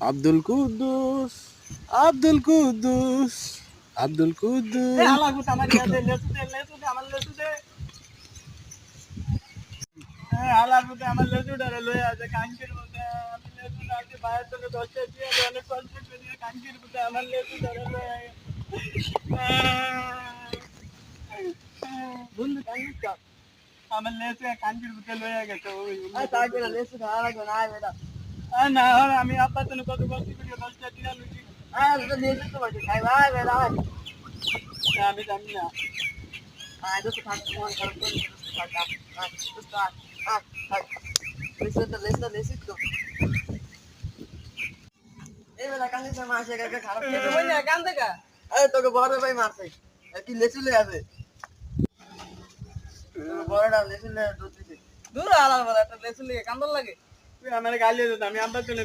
আব্দুল কুদ্দুস আব্দুল কুদ্দুস আব্দুল কুদ্দুস আমার লেজু ডারে লয়ে আছে কাঙ্কির মধ্যে আমি লেজু ডারে বাইরে থেকে 10টা দিয়ে অনেক কষ্ট করে কাঙ্কির মধ্যে আমার লেজু ডারে লয়ে বন্ধু কাঙ্কির কাপ আমার লেজু কাঙ্কির মধ্যে লয়ে গেছে ওই তাকে লেজু খাওয়া লাগবে না বেটা না আমি আব্বার জন্য কত কষ্ট করে 10টা দিয়ে লুচি তো লেজু তো বসে খাই ভাই বেটা আমি জানি না দোস্ত থাক মন খারাপ করে দোস্ত থাক Listen to. এই বেলা কান্দে সে মাসে কাকে খারাপ করে ওই না কান্দে কা এই তোকে বড় ভাই মারছে কি লেসুলে আছে বড়টা লেসুলে দুধ দিছে দূর আলার বলা একটা লেসুলে কান্দল লাগে তুই আমারে গালি দিস আমি আব্বার জন্য